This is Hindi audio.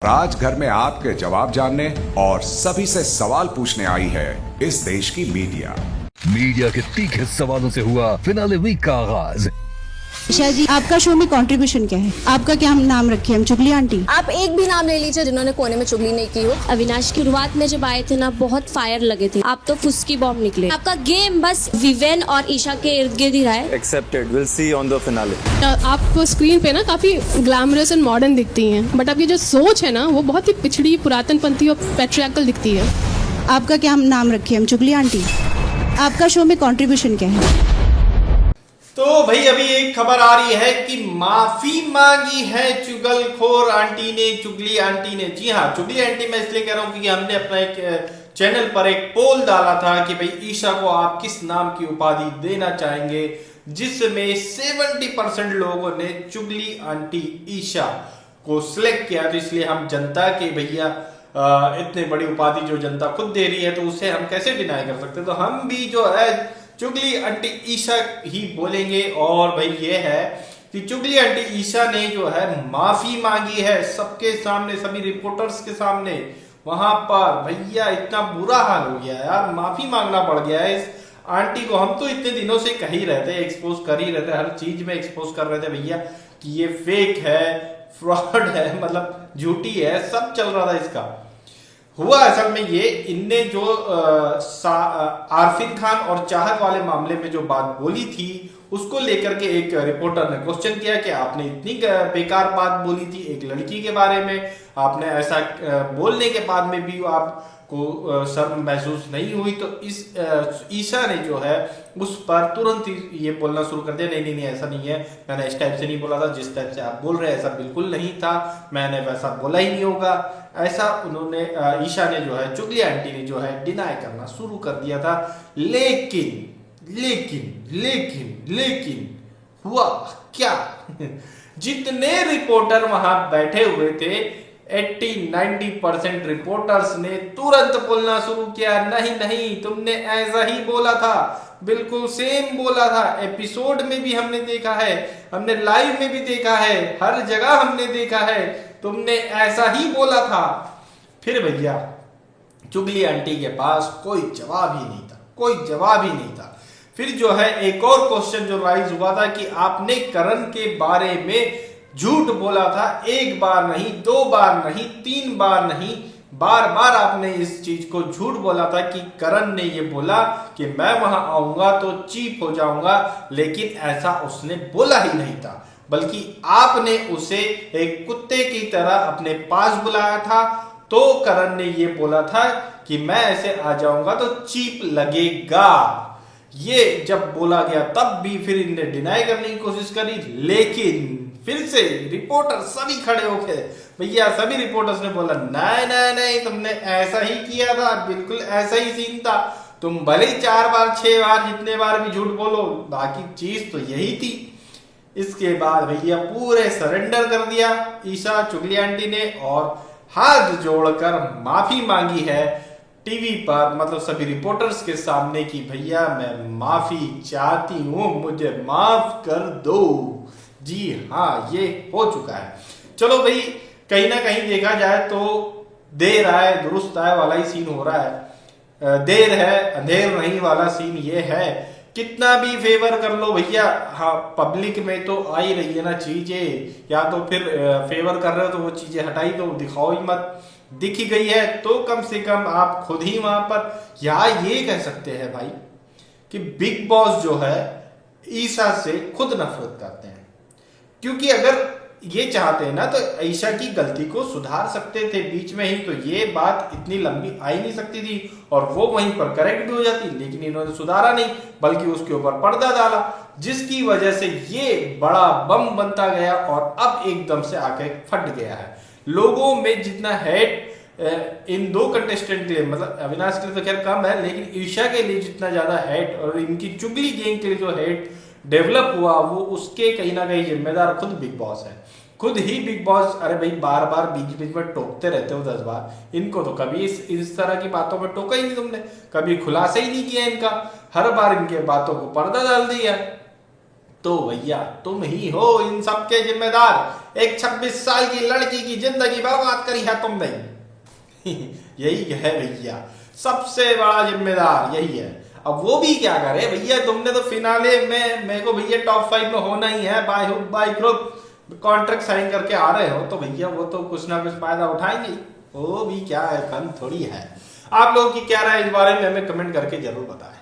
राजघर में आपके जवाब जानने और सभी से सवाल पूछने आई है इस देश की मीडिया। मीडिया के तीखे सवालों से हुआ फिनाले वीक का आगाज। ईशा जी, आपका शो में कंट्रीब्यूशन क्या है? आपका क्या हम नाम रखे? हम चुगली आंटी। आप एक भी नाम ले लीजिए जिन्होंने कोने में चुगली नहीं की हो। अविनाश की शुरुआत में जब आए थे ना, बहुत फायर लगे थे। आप तो फुसकी बॉम्ब निकले। आपका गेम बस विवेन और ईशा के इर्द गिर्द ही रहा है। Accepted, will see on the finale. आप स्क्रीन पे ना काफी ग्लैमरस एंड मॉडर्न दिखती हैं, बट आपकी जो सोच है ना वो बहुत ही पिछड़ी, पुरातनपंथी और पैट्रियार्कल दिखती है। आपका क्या हम नाम रखे? हम चुगली आंटी। आपका शो में कंट्रीब्यूशन क्या है? तो भाई अभी एक खबर आ रही है कि माफी मांगी है चुगलखोर आंटी ने, चुगली आंटी ने। जी हाँ, चुगली आंटी मैं इसलिए कह रहा हूँ क्योंकि हमने अपना एक चैनल पर एक पोल डाला था कि भाई ईशा को आप किस नाम की उपाधि देना चाहेंगे, जिसमें 70% लोगों ने चुगली आंटी ईशा को सिलेक्ट किया। तो इसलिए हम जनता के भैया इतने बड़ी उपाधि जो जनता खुद दे रही है तो उसे हम कैसे डिनाई कर सकते। तो हम भी जो है चुगली आंटी ईशा ही बोलेंगे। और भाई ये है कि चुगली आंटी ईशा ने जो है माफी मांगी है सबके सामने, सभी रिपोर्टर्स के सामने। वहां पर भैया इतना बुरा हाल हो गया यार, माफी मांगना पड़ गया है इस आंटी को। हम तो इतने दिनों से कह ही रहते, एक्सपोज कर ही रहते, हर चीज में एक्सपोज कर रहे थे भैया कि ये फेक है, फ्रॉड है, मतलब झूठी है, सब चल रहा था इसका। हुआ असल में ये, इनने जो आरफिन खान और चाहत वाले मामले में जो बात बोली थी उसको लेकर के एक रिपोर्टर ने क्वेश्चन किया कि आपने इतनी बेकार बात बोली थी एक लड़की के बारे में, आपने ऐसा बोलने के बाद में भी आपको शर्म महसूस नहीं हुई। तो इस ईशा ने जो है उस पर तुरंत ही ये बोलना शुरू कर दिया, नहीं नहीं नहीं ऐसा नहीं है, मैंने इस टाइप से नहीं बोला था, जिस टाइप से आप बोल रहे हैं ऐसा बिल्कुल नहीं था, मैंने वैसा बोला ही नहीं होगा। ऐसा उन्होंने ईशा ने जो है, चुगली आंटी ने जो है डिनाई करना शुरू कर दिया था। लेकिन लेकिन लेकिन लेकिन हुआ क्या जितने रिपोर्टर वहां बैठे हुए थे 80-90% रिपोर्टर्स ने तुरंत बोलना शुरू किया, नहीं नहीं तुमने ऐसा ही बोला था, बिल्कुल सेम बोला था, एपिसोड में भी हमने देखा है, हमने लाइव में भी देखा है, हर जगह हमने देखा है, तुमने ऐसा ही बोला था। फिर भैया चुगली आंटी के पास कोई जवाब ही नहीं था, कोई जवाब ही नहीं था। फिर जो है एक और क्वेश्चन जो राइज हुआ था कि आपने करण के बारे में झूठ बोला था, एक बार नहीं, 2 बार नहीं, 3 बार नहीं, बार बार आपने इस चीज को झूठ बोला था कि करण ने ये बोला कि मैं वहां आऊंगा तो चीप हो जाऊंगा, लेकिन ऐसा उसने बोला ही नहीं था, बल्कि आपने उसे एक कुत्ते की तरह अपने पास बुलाया था। तो करण ने ये बोला था कि मैं ऐसे आ जाऊंगा तो चीप लगेगा। ये जब बोला गया तब भी फिर इनने डिनाई करने की कोशिश करी, लेकिन फिर से रिपोर्टर सभी खड़े होके भैया सभी रिपोर्टर्स ने बोला नहीं नहीं नहीं तुमने ऐसा ही किया था, बिल्कुल ऐसा ही सीन था, तुम भले ही 4 बार 6 बार जितने बार भी झूठ बोलो, बाकी चीज तो यही थी। इसके बाद भैया पूरे सरेंडर कर दिया ईशा चुगली आंटी ने और हाथ जोड़कर माफी मांगी है टीवी पर, मतलब सभी रिपोर्टर्स के सामने कि भैया मैं माफी चाहती हूं, मुझे माफ कर दो। जी हाँ, ये हो चुका है। चलो भाई, कहीं ना कहीं देखा जाए तो देर आए दुरुस्त आए वाला ही सीन हो रहा है, देर है अंधेर नहीं वाला सीन ये है। कितना भी फेवर कर लो भैया, हाँ पब्लिक में तो आ ही रही है ना चीजें, या तो फिर फेवर कर रहे हो तो वो चीजें हटाई दो, दिखाओ ही मत। दिख ही गई है तो कम से कम आप खुद ही वहां पर या ये कह सकते हैं भाई कि बिग बॉस जो है ईशा से खुद नफरत करते हैं, क्योंकि अगर ये चाहते हैं ना तो ईशा की गलती को सुधार सकते थे बीच में ही, तो ये बात इतनी लंबी आ ही नहीं सकती थी और वो वहीं पर करेक्ट भी हो जाती, लेकिन इन्होंने सुधारा नहीं बल्कि उसके ऊपर पर्दा डाला, जिसकी वजह से ये बड़ा बम बनता गया और अब एकदम से आके फट गया है। लोगों में जितना हेट इन 2 कंटेस्टेंट के लिए, मतलब अविनाश के लिए तो खैर कम है, लेकिन ईशा के लिए जितना ज्यादा हेट और इनकी चुगली गैंग के लिए जो हेट डेवलप हुआ वो उसके कहीं ना कहीं जिम्मेदार खुद बिग बॉस है, खुद ही बिग बॉस। अरे भाई बार बार बीच बीच में टोकते रहते हो 10 बार, इनको तो कभी इस तरह की बातों में टोका ही नहीं तुमने, कभी खुलासा ही नहीं किया इनका, हर बार इनके बातों को पर्दा डाल दिया। तो भैया तुम ही हो इन सब के जिम्मेदार। एक 26 साल की लड़की की जिंदगी बर्बाद करी है तुमने। यही है भैया, सबसे बड़ा जिम्मेदार यही है। अब वो भी क्या करे भैया, तुमने तो फिनाले में मेरे को भैया टॉप 5 में होना ही है, by hook by crook contract sign करके आ रहे हो, तो भैया वो तो कुछ ना कुछ फायदा उठाएंगे। वो भी क्या है, फन थोड़ी है। आप लोगों की क्या राय इस बारे में हमें कमेंट करके जरूर बताएं।